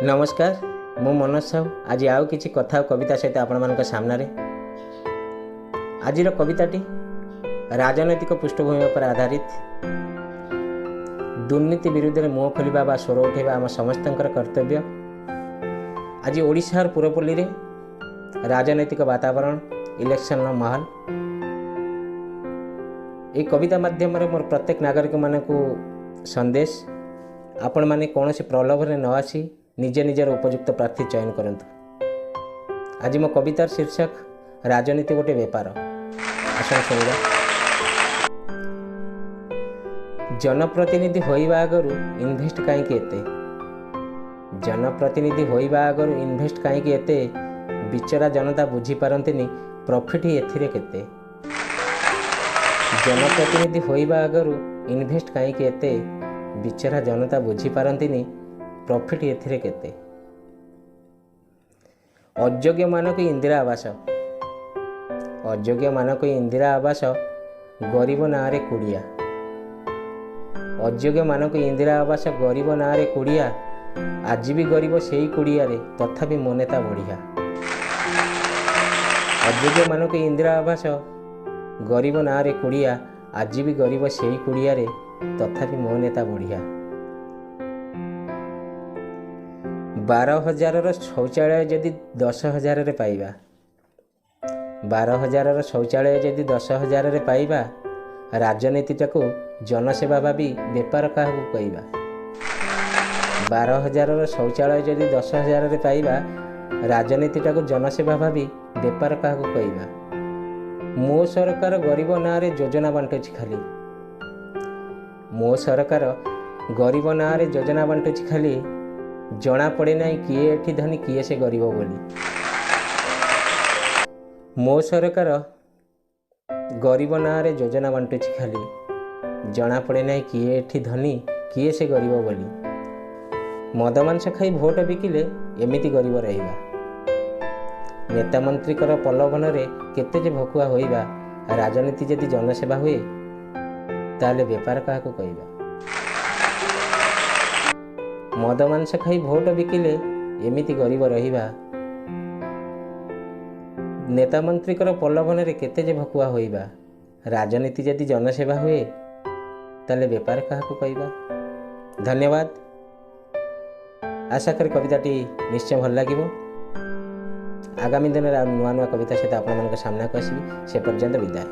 नमस्कार मु मनोज साहू आज आउ किछि कथा और कविता सहित आपण सामने आज कविताटी राजनैतिक पृष्ठभूमि पर आधारित। दुर्नीति विरुद्ध में मुह खोलिबा बा स्वर उठेबा आम समस्तंकर कर्तव्य। आज ओडिशार पुरपल्ली रे राजनैतिक वातावरण इलेक्शन माहौल ये कविता माध्यम मोर प्रत्येक नागरिक मानकु संदेश आपण माने कौन से प्रलोभन न आसी निजे निजर उपयुक्त प्रार्थी चयन करंतु। आज मो कवितार शीर्षक राजनीति गोटे बेपार। आसन सुनिबा। जनप्रतिनिधि होइबा आगरु इन्वेस्ट काई के एते, जनप्रतिनिधि होइबा आगरु इन्वेस्ट काई के एते, बिचरा जनता बुझी पारंतिनी प्रॉफिट ही एथिरे केते। जनप्रतिनिधि होइबा आगरु इन्वेस्ट काई के एते, बिचरा जनता बुझी पारंतिनी प्रॉफिट एथिरे केते। अयोग्य मानक इंदिरा आवास, अयोग्य मानक इंदिरा आवास गरीब नारे कुड़िया, अयोग्य मानक इंदिरा आवास गरीब नारे कुड़िया, आज भी गरीब सेई कुड़िया रे तथापि मो नेता बढ़िया। अयोग्य मानक इंदिरा आवास गरीब नारे कुड़िया, आज भी गरीब सेई कुड़िया रे तथापि मो नेता बढ़िया। 12,000 शौचालय जदि 10,000 रे पाइबा, 12,000 शौचालय जदि 10,000 रे पाइबा, राजनीतिटा को जनसेवा भावी बेपार क्या कहवा। 12,000 शौचालय जदि 10,000 रे पाइबा, राजनीतिटा को जनसेवा भावी बेपार क्या कहवा। मो सरकार गरीब नारे योजना बांटुछि खाली, मो सरकार गरीब नारे योजना बांटुछि खाली, जना पड़े ना किए एठी धनी किए से गरीब बोली। मो सरकार गरीब नारे योजना बांटुछि खाली, जना पड़े ना किए एठी धनी किए से गरीब बोली। मद मांस खाई भोट बिकिले एमिति गरीब रहिबा, नेता मंत्री कर प्रलोभन रे केते जे भकुआ होइबा। राजनीति जदि जनसेवा हुए ताले बेपार क्या कहवा। मद मांस खाई भोट बिकिले एमिति गरीब रहिबा, नेता मंत्री कर प्रलोभन रे केते जे भकुआ होइबा। राजनीति जदि जनसेवा हुए ताले बेपार क्या कहवा। धन्यवाद। आशा करी कविताटी निश्चय भल लागिबो। आगामी दिन नुआ नुआ कविता सहित आपण सामना को आसबि। से पर्यंत विदाय।